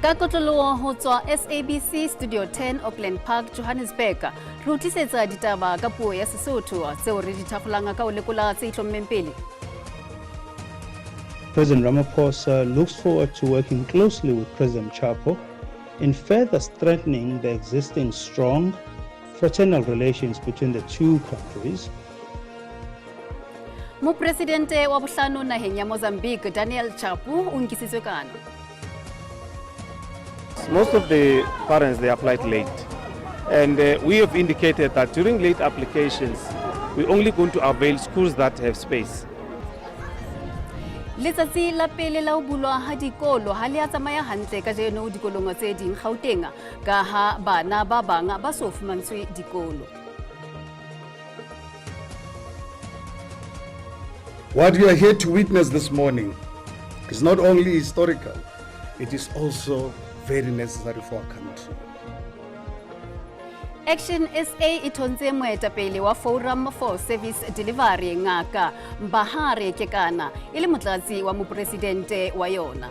Ka kotloloho ho tswa SABC Studio 10 Auckland Park, Johannesburg, re utlisetsa ditaba ka puo ya Sesotho tseo re di thakgolang ka o lekola tse itlommeng pele. President Ramaphosa looks forward to working closely with President Chapo in further strengthening the existing strong fraternal relations between the two countries. Mopresidente wa bohlano naheng ya Mozambique, Daniel Chapo, o nkisitswe kana. Most of the parents, they applied late. And we have indicated that during late applications, we're only going to avail schools that have space. Letsatsi la pele la ho bulwa ha dikolo ha le a tsamaya hantle ka jeno dikolong tse ding Gauteng ka ha bana ba bang ba so fumantshwe dikolo. What you are here to witness this morning is not only historical, it is also very necessary for our country. ActionSA e thontshe moetapele wa Forum for Service Delivery ngaka Mbahare Kekana e le motlatsi wa mopresidente wa yona.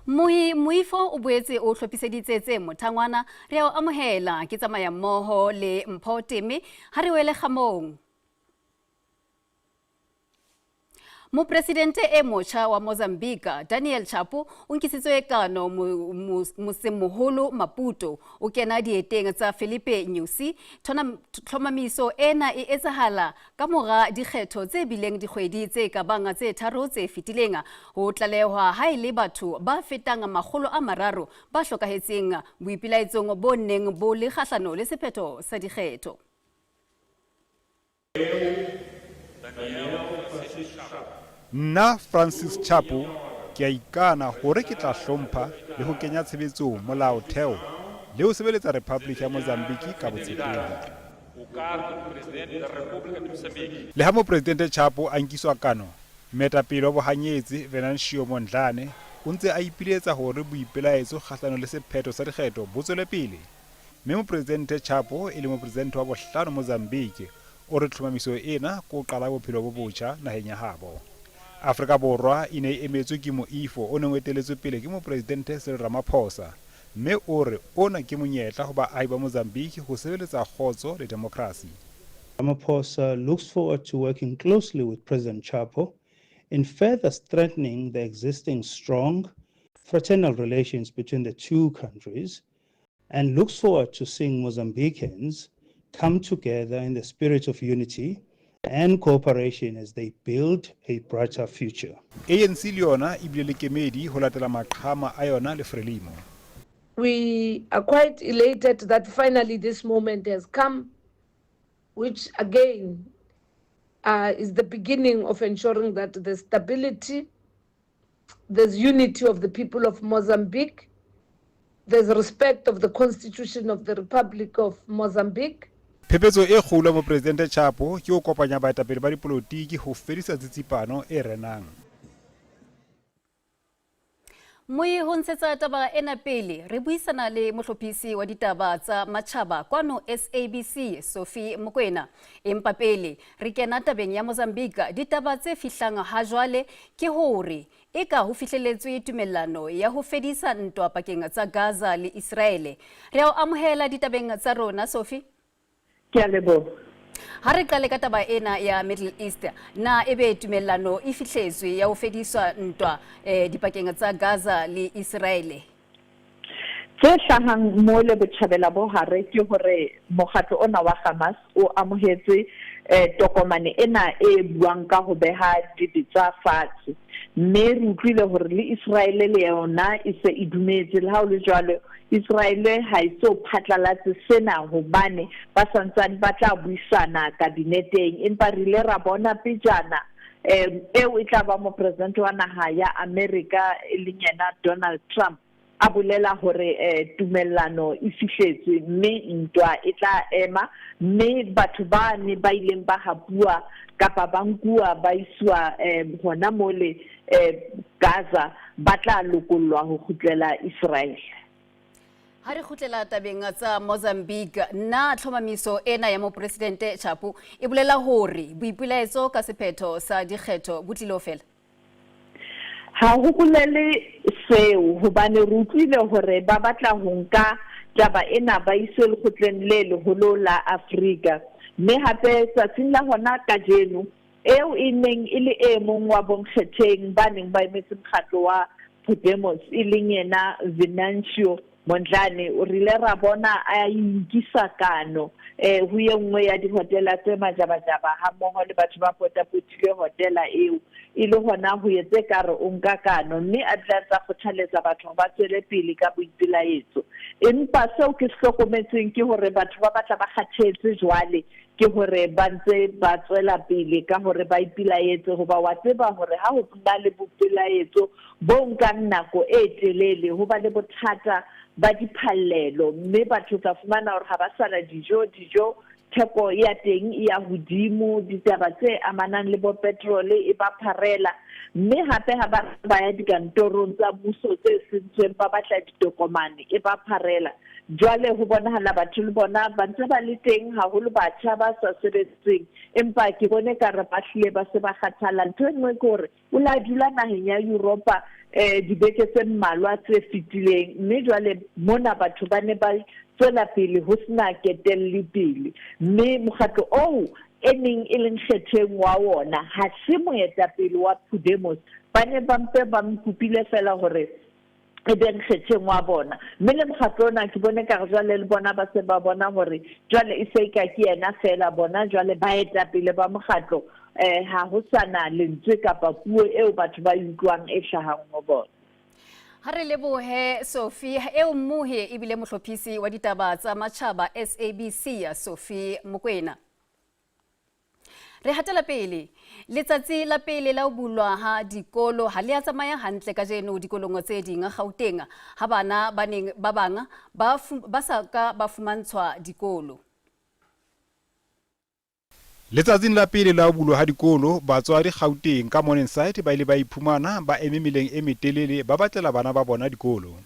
Moifo o boetse o hlophiseditse tse mothangwana re a amohela ke tsamaya mmoho le Mpho Teme ha re wele kgamong. Mopresidente e motjha wa Mozambique, Daniel Chapo, o nkisitswe kano mosemoholo Maputo o kena dieteng tsa Felipe Nyusi. Tlhomamiso ena e etsahala ka mora dikgetho tse bileng dikgwedi tse ka bang tse tharo tse fitileng ho tlalehwa ha ile batho ba fetang 300 ba hlokahetseng boipelaetsong bo neng bo le kgahlano le sephetho sa dikgetho. Nna Francis Chapo ke a ikana hore ke tla hlompha le ho kenya tshebetsong molaotheo le ho sebeletsa Republic ya Mozambique ka botshepehi. Le ha mopresidente Chapo a nkiswa kano, moetapele wa bohanyetsi Venancio Mondlane o ntse a ipiletsa hore boipelaetso kgahlano le sephetho sa dikgetho bo tswele pele. Mme mopresidente Chapo e le mopresidente wa bohlano Mozambique o re tlhomamiso ena ko qala bophelo bo botjha naheng ya habo. Afrika Borwa e ne e emetswe ke moifo o neng o eteletswe pele ke mopresidente Cyril Ramaphosa, mme o re ona ke monyetla ho baahi ba Mozambique ho sebeletsa kgotso le demokrasi. Ramaphosa looks forward to working closely with President Chapo in further strengthening the existing strong fraternal relations between the two countries and looks forward to seeing Mozambicans come together in the spirit of unity and cooperation as they build a brighter future. ANC le yona e bile le kemedi ho latela maqhama a yona le Frelimo. We are quite elated that finally this moment has come, which again is the beginning of ensuring that there's stability, there's unity of the people of Mozambique, there's respect of the Constitution of the Republic of Mozambique. Phephetso e kgolo mo Presidente Chapo ke o kopanya baetapele ba dipolotiki ho fedisa tsitsipano e renang. Moe ho ntshetsa taba ena pele re buisana le mohlophisi wa ditaba tsa matjhaba kwano SABC Sophie Mokoena. Empa pele re kena tabeng ya Mozambique, ditaba tse fihlang ha jwale ke hore eka ho fihlelletswe tumellano ya ho fedisa ntwa pakeng tsa Gaza le Israel. Re a amohela ditabeng tsa rona Sophie. Ha re qale ka taba ena ya Middle East, na ebe tumellano e fihletswe ya ho fediswa ntwa dipakeng tsa Gaza le Israel. Tse hlahang mo le botjhabela bo hare ke hore mokgatlo ona wa Hamas o amohetse tokomane ena e buang ka ho beha ditsa fatshe, mme re utlwile hore le Israel le yona e se e dumetse le ha o le jwalo Israel ha iso phatlalatse sena hobane ba santsane ba tla buisana kabineteng, empa re ile ra bona pejana eo e tla ba mo president wa naha ya America e leng yena Donald Trump a bolela hore tumellano e fihletswe mme ntwa e tla ema, mme batho ba ne ba ileng ba hapua kapa ba nkua ba iswa hona mole Gaza ba tla lokollwa ho kgutlela Israel. Ha re khutlela tabeng tsa Mozambique na tlhomamiso ena ya mopresidente Chapo e bolela hore boipelaetso ka sephetho sa dikgetho bo tlile fela. Ha ho bolele seo hobane re utlwile hore ba batla ho nka taba ena ba ise lekgotleng le leholo la Afrika mme hape tsatsing la hona ka jeno eo e neng e le e mong wa bonkgetheng ba neng ba emetse mokgatlo wa Podemos e leng yena Venancio Mondlane o rile ra bona a inkisa kano ho ye nngwe ya dihotela tse majabajaba ha mmoho le batho ba potapotile hotela eo e le hona ho etse kare o nka kano mme a tla tsa kgothaletsa batho ba tswele pele ka boipelaetso empa seo ke hlokometseng ke hore batho ba batla ba kgathetse jwale ke hore ba ntse ba tswela pele ka hore ba ipelaetse hoba wa tseba hore ha ho nna le bopelaetso bo nkang nako e telele ho ba le bothata ba diphallelo mme batho tsa fumana hore ha ba sala dijo theko ya teng ya hodimo ditaba tse amanang le bo petrol e ba pharela mme hape ha ba ya dikantorong tsa mmuso tse sentsweng ba batla ditokomane e ba pharela jwale ho bonahala batho le bona ba ntse ba le teng haholo batjha ba sa sebetseng empa ke bone ka re ba hlile ba se ba kgathala ntho nngwe ke hore o la dula naheng ya Europa dibeke tse mmalwa tse fitileng mme jwale mona batho ba ne ba tswela pele ho sena ketelli pele mme mokgatlo o eneng e leng kgetheng wa wona ha se moetapele wa Podemos ba ne ba mpe ba mkupile fela hore e ben kgetheng wa bona mme le mokgatlo ona ke bone ka jwale le bona ba se ba bona hore jwale e se ka ke yena fela bona jwale ba etapele ba mokgatlo ha ho sana lentswe kapa puo eo batho ba utlwang e hlahang ho bona. Ha re lebohe Sophie eo mmuhe ebile mohlophisi wa ditaba tsa matjhaba SABC ya Sophie Mokoena. Re hatela pele letsatsi la pele la ho bulwa ha dikolo ha le a tsamaya hantle ka jeno dikolong tse ding Gauteng ha bana ba neng ba banga ba sa ka ba fumantshwa dikolo. Letsatsing la pele la ho bulwa ha dikolo batswadi Gauteng ka Morning Site ba ile ba iphumana ba eme meleng e metelele ba batlela bana ba bona dikolo.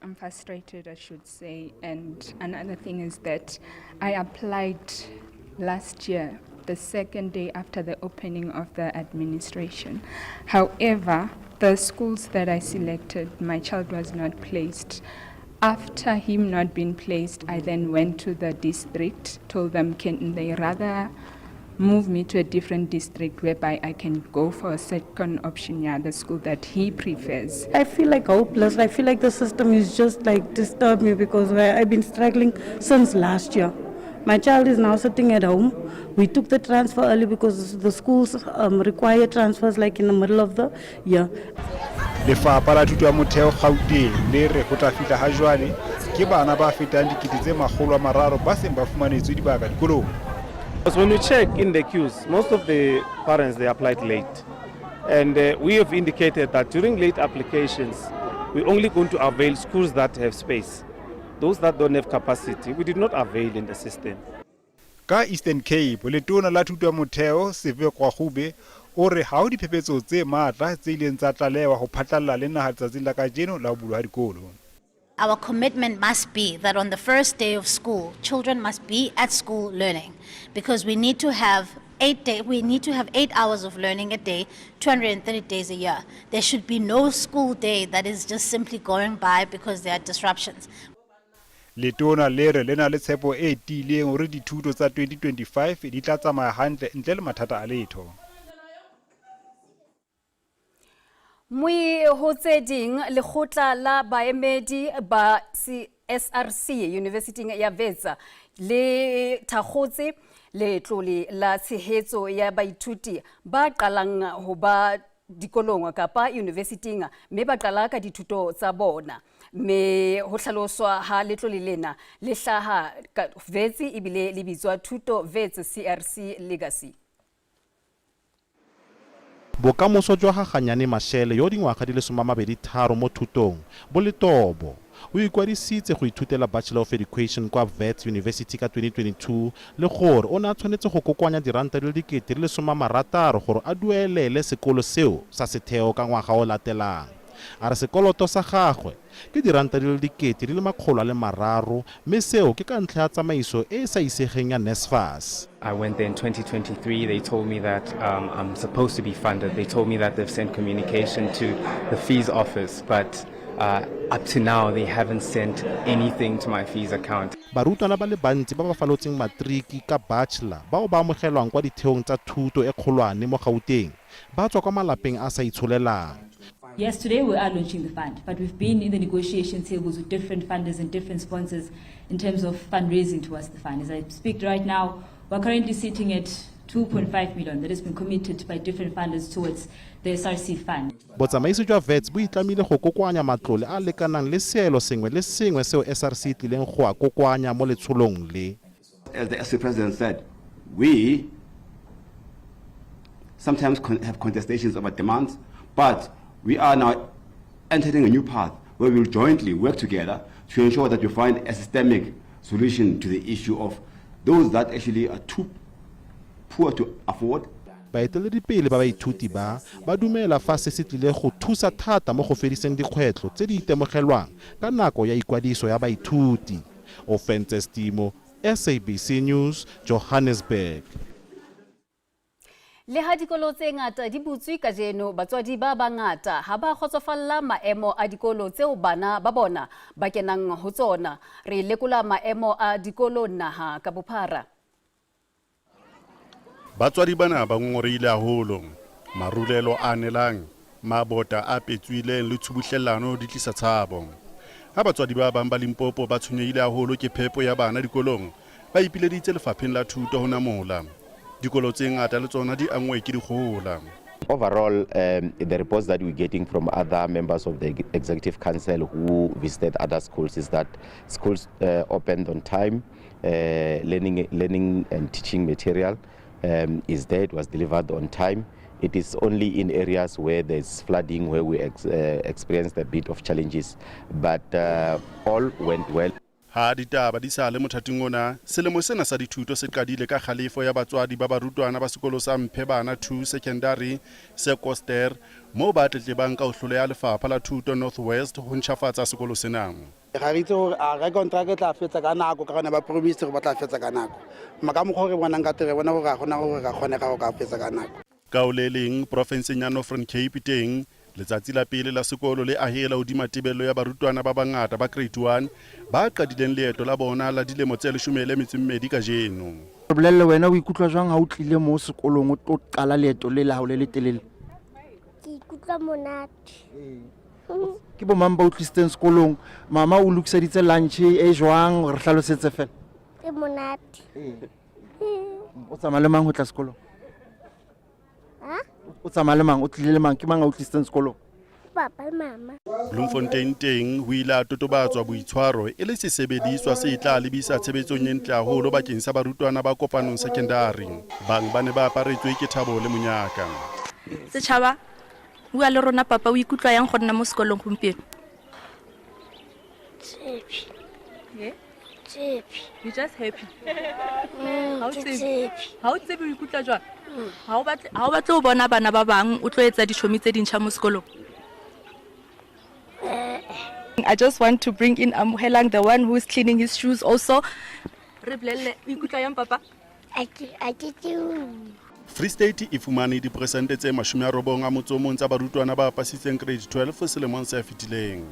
I'm frustrated, I should say, and another thing is that I applied last year, the second day after the opening of the administration. However, the schools that I selected, my child was not placed. After him not being placed, I then went to the district, told them can they rather move me to a different district whereby I can go for a second option, the school that he prefers. I feel like hopeless. I feel like the system is just like disturbed me because I've been struggling since last year. My child is now sitting at home. We took the transfer early because the schools require transfers like in the middle of the year. Lefapha la thuto ya motheo Gauteng le re ho tla fihla ha jwale ke bana ba fetang dikete tse 300 ba seng ba fumanetswe dibaka dikolong. When we check in the queues, most of the parents, they applied late. And we have indicated that during late applications, we're only going to avail schools that have space. Those that don't have capacity, we did not avail in the system. Ka Eastern Cape, letona la thuto ya motheo Seve Kwagube o re ha o diphephetso tse matla tse ileng tsa tlalewa ho phatlalla le naha tsatsing la kajeno la ho bulwa ha dikolo. Our commitment must be that on the first day of school, children must be at school learning, because we need to have 8 hours of learning a day, 230 days a year. There should be no school day that is just simply going by because there are disruptions. Letona le re le na le tshepo e tiileng hore dithuto tsa 2025 di tla tsamaya hantle ntle le mathata a letho. Mui ho tse ding lekgotla la baemedi ba SRC University ya Wits le thakgotse letlole la tshehetso ya baithuti ba qalang ho ba dikolong kapa university mme ba qala ka dithuto tsa bona me ho hlaloswa ha letlole lena le hlaha Wits ibile le bitswa thuto Wits CRC Legacy. Bokamoso jwa Gaganyane Mashele yo dingwaga di le 23 mo thutong bo le tobo o ikwadisitse go ithutela Bachelor of Education kwa Wits University ka 2022 le gore o na tshwanetse go kokoanya diranta le dikete le 60 gore a duelele sekolo seo sa setheo ka ngwaga o latelang. a re sekoloto sa gagwe ke diranta di le dikete di le 300 mme seo ke ka ntlha ya tsamaiso e sa isegeng ya NSFAS. I went there in 2023. They told me that I'm supposed to be funded. They told me that they've sent communication to the fees office, but up to now they haven't sent anything to my fees account. Barutwana ba le bantsi ba ba falotseng matriki ka bachelor bao ba amogelwang kwa ditheong tsa thuto e kgolwane mo Gauteng ba tswa kwa malapeng a sa itsholelang. Yes, today we are launching the fund, but we've been in the negotiation tables with different funders and different sponsors in terms of fundraising towards the fund. As I speak right now, we're currently sitting at 2.5 million that has been committed by different funders towards the SRC fund. Botsamaisi jwa Wits bo itlamile go kokoanya matlole a lekanang le seelo sengwe le sengwe seo SRC tlileng go a kokoanya mo letsholong le. As the SC president said, we sometimes have contestations over demands, but we are now entering a new path where we will jointly work together to ensure that we find a systemic solution to the issue of those that actually are too poor to afford. Baeteledipele ba baithuti ba dumela fa se tlile go thusa thata mo go fediseng dikgwetlho tse di itemogelwang ka nako ya ikwadiso ya baithuti. Offenses Timo, SABC News, Johannesburg. Le ha dikolo tse ngata di butswe ka jeno batswadi ba bangata ha ba kgotsofalla maemo a dikolo tseo bana ba bona ba kenang ho tsona. Re lekola maemo a dikolo naha ka bophara. Batswadi bana ba ngorile haholo, marulelo a nelang, mabota a petswileng le tshubuhlellano di tlisa tshabo. Ha batswadi ba bang ba Limpopo ba tshwenyehile haholo ke phepo ya bana dikolong, ba ipileditse lefapheng la thuto ho namola. Dikolo tse ngata le tsona di angwe ke dikgohola. Overall, the reports that we're getting from other members of the Executive Council who visited other schools is that schools opened on time, learning and teaching material is there, it was delivered on time. It is only in areas where there's flooding where we experienced a bit of challenges, but all went well. Ha ditaba di sa le mothating ona, selemo sena sa dithuto se qadile ka kgalefo ya batswadi ba barutwana ba sekolo sa Mphebana 2 Secondary Sekoster mo ba tletlebang ka ho hloleha lefapha la thuto Northwest ho ntjhafatsa sekolo sena. Ga re itse gore a re contract tla fetsa ka nako ka gona ba promise gore ba tla fetsa ka nako. Maka mo gore bona nka tere bona gore ga gona gore ga kgone ga go ka fetsa ka nako. Ka o le leng provinceng ya Northern Cape teng letsatsi la pele la sekolo le ahela hodima tebello ya barutwana ba bangata ba grade 1 ba qadileng leeto la bona la dilemo tse 12 ka jeno. Bolelle wena o ikutlwa jwang ha o tlile mo sekolong o tlo qala leeto le la ho le telele? Ke ikutlwa monate. Ke bo mang ba o tlisitseng sekolong? Mama o lokiseditse lunch e jwang re hlalosetse fela? Ke monate. O tsamaya le mang ho tla sekolong? O tsamaya le mang o tlile le mang ke mang a o tlisitseng sekolong? Papa le mama. Bloemfontein teng ho ile a totobatswa boitshwaro e le sesebediswa se tla lebisa tshebetsong e ntle haholo bakeng sa barutwana ba kopanong secondary. Bang ba ne ba aparetswe ke Thabo le Monyaka. Setjhaba bua le rona papa o ikutlwa yang go nna mo sekolong gompieno? Happy. Yeah? Happy. You just happy? How happy. How o tsebe o ikutlwa jwang? Ha o batle o bona bana ba bang o tlo etsa ditšhomi tse dintšha mo sekolong? I just want to bring in Amuhelang, the one who is cleaning his shoes also. Re bolelle o ikutlwa yang papa? Free State e fumane diperesente tse 91 tsa barutwana ba pasitseng grade 12 selemong se fetileng.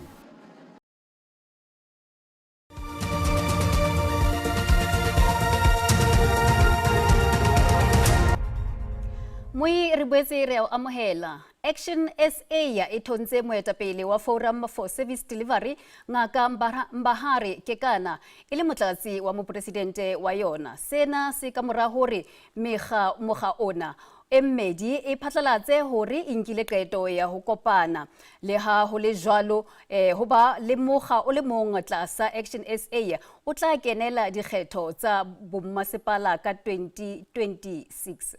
Mui re boetse re o amohela. ActionSA ya e thontse moetapele wa Forum for Service Delivery Ngaka Mbahare Kekana e le motlatsi wa mopresidente wa yona. Sena se ka mora hore mokga ona e mmedi e phatlalatse hore e nkile qeto ya ho kopana. Le ha ho le jwalo ho ba le mokga o le mong tlasa ActionSA o tla kenela dikgetho tsa bommasepala ka 2026.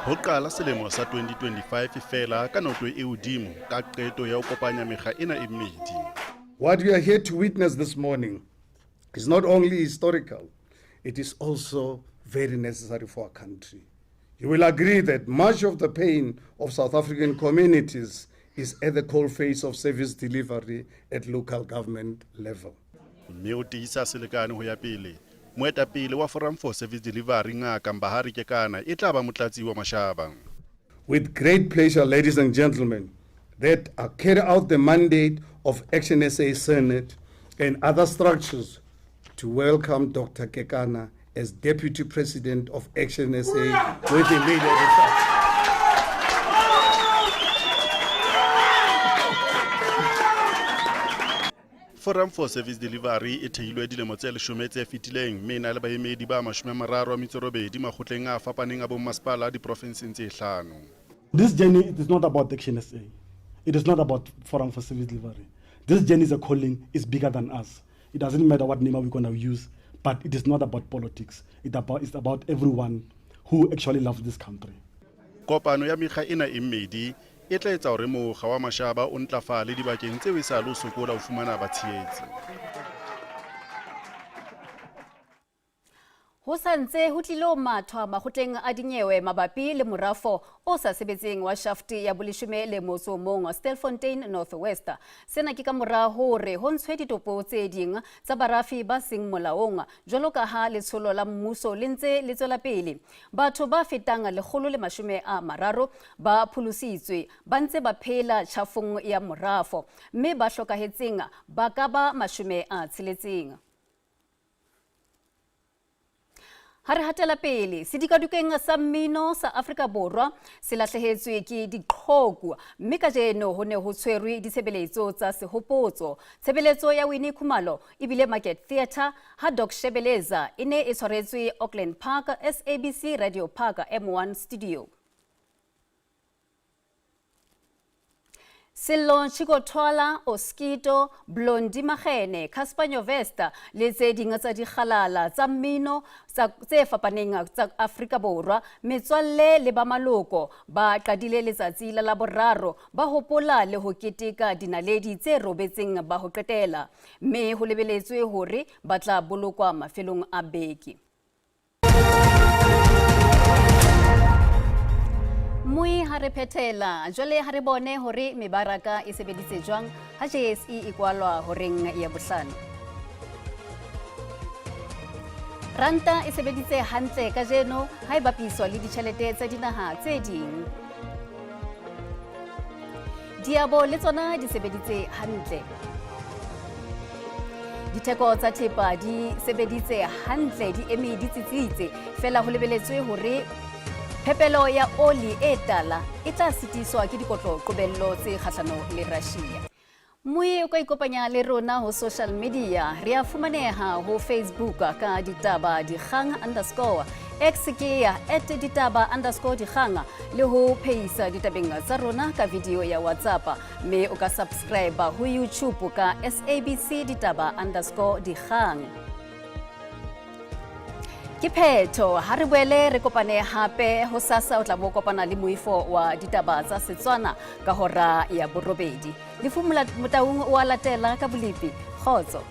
Ho qala selemo sa 2025 fela ka noto e hodimo ka qeto ya ho kopanya mekga ena e mmedi. What we are here to witness this morning is not only historical, it is also very necessary for our country. You will agree that much of the pain of South African communities is at the coalface of service delivery at local government level. mme o tiisa selekane ho ya pele moetapele wa Forum for Service Delivery Ngaka Mbahari Kekana e tla ba motlatsi wa Mashaba. With great pleasure, ladies and gentlemen, that I carry out the mandate of ActionSA Senate and other structures to welcome Dr. Kekana as Deputy President of ActionSA with immediate effect. Forum for Service Delivery e thehilwe dilemo tse 10 tse fetileng mme ena le baemedi ba 38 makgotleng a fapaneng a bommasepala diprofenseng tse 5. This journey it is not about ActionSA. It is not about Forum for Service Delivery. This journey is a calling, is bigger than us. It doesn't matter what name we're going to use, but it is not about politics. It's about everyone who actually loves this country. Kopano ya mekga ena e mmedi e tla etsa hore mokga wa Mashaba o ntlafale dibakeng tseo e sa lo sokola ho fumana batshehetsi. Ho santse ho tlilo mathwa makgotleng a dinyewe mabapi le morafo o sa sebetseng wa shafti ya boleshome le motso mong Stelfontein Northwest. Sena ke ka mora hore ho ntshwe ditopo tse ding tsa barafi ba seng molaong jwalo ka ha letsholo la mmuso le ntse le tswela pele. Batho ba fetang 130 ba phulusitswe ba ntse ba phela tjhafong ya morafo mme ba hlokahetseng ba ka ba 60. Hare hatela pele sedikadukeng sa mmino sa Afrika Borwa se lahlehetswe ke diqhoku mme ka jeno ho ne ho tshwerwe ditshebeletso tsa sehopotso. Tshebeletso ya Winnie Khumalo ibile Market Theatre ha Doc Shebeleza ene e tshwaretswe Auckland Park SABC Radio Park M1 Studio. Silon Chikotwala, Oskito, Blondi Magene, Caspanyo Vesta, le tse ding tsa dikgalala tsa mmino tse fapaneng tsa Afrika Borwa, metswalle le ba maloko ba qadile letsatsi la boraro ba hopola le ho keteka dinaledi tse robetseng ba ho qetela, mme ho lebeletswe hore ba tla bolokwa mafelong a beke. Mui hare petela, jole hare bone hore mebaraka e sebeditse jwang ha JSE e kwalwa horeng ya bohlano. Ranta e sebeditse hantle ka jeno ha e bapiswa le ditjhelete tsa dinaha tse ding. Diabo le tsona di sebeditse hantle. Ditheko tsa thepa di sebeditse hantle di eme di tsitsitse fela ho lebeletswe hore phepelo ya oli e tala e tla sitiswa ke dikotlo qobello tse kgahlano le Russia. Mui o ka ikopanya le rona ho social media, re a fumaneha ho Facebook ka Ditaba Dikgang _ X ke ya @Ditaba_Dikgang le ho peisa ditabeng tsa rona ka video ya WhatsApp, mme o ka subscribe ho YouTube ka SABC Ditaba_Dikgang. Ke phetho ha re boele re kopane hape ho sasa o tla bo kopana le moifo wa ditaba tsa Setswana ka hora ya borobedi. Lefu motaung wa latela ka bolipi khotso.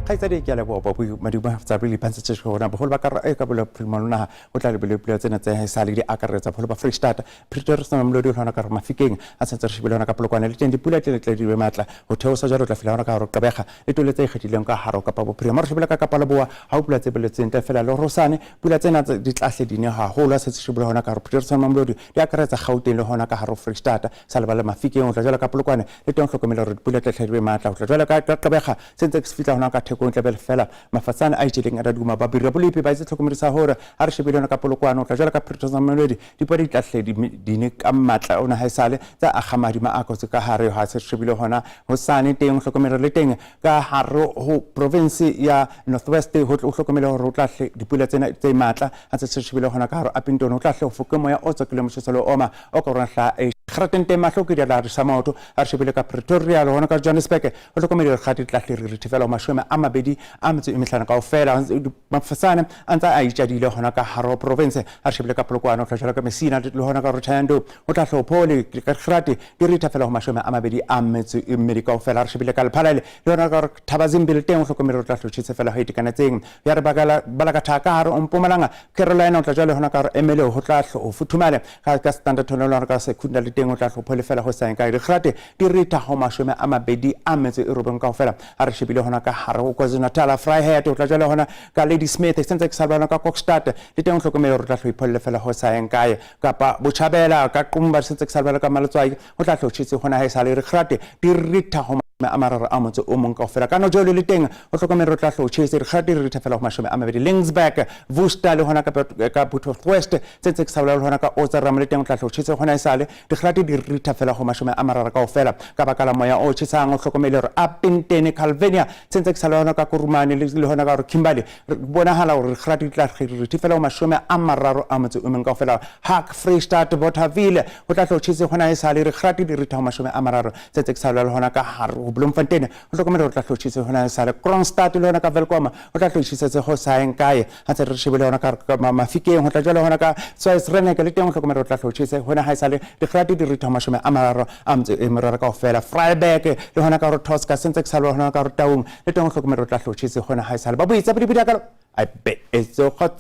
Kaitsadi ke lebo bo maduma tsa really pantse tshona bo ba ka e ka bola primalona o tla le bele tsena tsa ha sale di akaretsa bo ba Freestata Pretoria sa mamlodi hona ka mafikeng a tsentse re bilona ka polokwane le teng dipula tle di matla ho theosa jalo tla fela hona ka ro kabega le tole tse ikgethileng ka haro ka bo prima re shebela ka kapala boa ha o pula tse beletseng tla fela le rosane pula tsena di tlahle dine ha ho la se shebela hona ka ro Pretoria sa mamlodi di akaretsa Gauteng le hona ka haro Freestata sa le ba le mafikeng o tla jalo ka polokwane le teng hlokomela re pula tle tlhedwe matla o tla jalo ka kabega sentse ke fitla hona ka ko ntlebel fela mafatsana a itseleng a duma ba bira bolipi ba itse tlhokomedisa hore a re shebelona ka polokwane o tla jala ka Pretoria sa melodi dipodi tlahle di ne ka matla ona ha isale tsa agamadi ma akotse ka hare ha se shebile hona ho sane teng hlokomela le teng ka haro ho province ya Northwest ho hlokomela hore o tlahle dipula tsena tse matla ha se shebile hona ka haro apintono o tlahle ho fokemo ya otso kilometers lo oma o ka rona hla Gauteng mahlo ke dia la re Samotho a re shebile ka Pretoria le hona ka Johannesburg o hlokomele re gati tla re thefela mashome a mabedi a metso e mehlano kaofela mafasane a ntse a itjadile hona ka haro province a re shebile ka Polokwane o tla jala ka Messina le hona ka Rotando o tla hlophole ka Grati di re thefela mashome a mabedi a metso e mmedi kaofela a re shebile ka Lephalale le hona ka Thabazimbi teng o hlokomele o tla hlotshitse fela ho itekanetseng ya re balaka thaka haro o Mpumalanga Carolina o tla jala hona ka Emele ho tla ho futhumale ka Standard Tonelo ka Sekunda le teng o tla hlophole fela ho sa ka Grati di re tha ho mashome a mabedi a metso e robong kaofela a re shebile hona ka haro KwaZulu-Natal Vryheid o tla jala hona ka Lady Smith sentse ke salwana ka Kokstad le teng o hlokomele o tla hlophole fela ho sa kae kapa Bochabela ka Qumba sentse ke salwana ka Maletswai o tla hlotshitse hona ha e sale re Grati di re tha ho amararo a motse o mong kaofela ka no jole le teng o hlokomele re tla hlotshitse re Grati re thefela ho mashome a mabedi Linksburg Worcester le hona ka Botho West sentse ke salwana hona ka Ozaram le teng o tla hlotshitse hona e sale di Grati di re thefela ho mashome a mararo kaofela ka baka la moya o tshetsang o hlokomele re Apentene Calvenia sentse ke salwana ka Kurumane le hona ka Kimberley bonahala hore re Grati tla re thefela ho mashome a mararo a motse o mong kaofela Hak Freestad Bothaville o tla hlotshitse hona e sale re Grati di re tha ho mashome a mararo sentse ke salwana hona ka Haro Bloemfontein o hlokomele o tla hlotshitse hona e sale Kronstadt le hona ka Velkom o tla hlotshitse ho saeng kae ha tse re shebile hona ka Mafikeng ho tla jala hona ka Switzerland le teng o hlokomele o tla hlotshitse hona ha e sale di Grati di re tha mashome a mararo a motse e meraro kaofela Vryburg le hona ka Tosca sentse ke salwana hona ka Taung le teng o hlokomele o tla hlotshitse hona ha e sale ba buitsa bidi ka I bet it's so hot.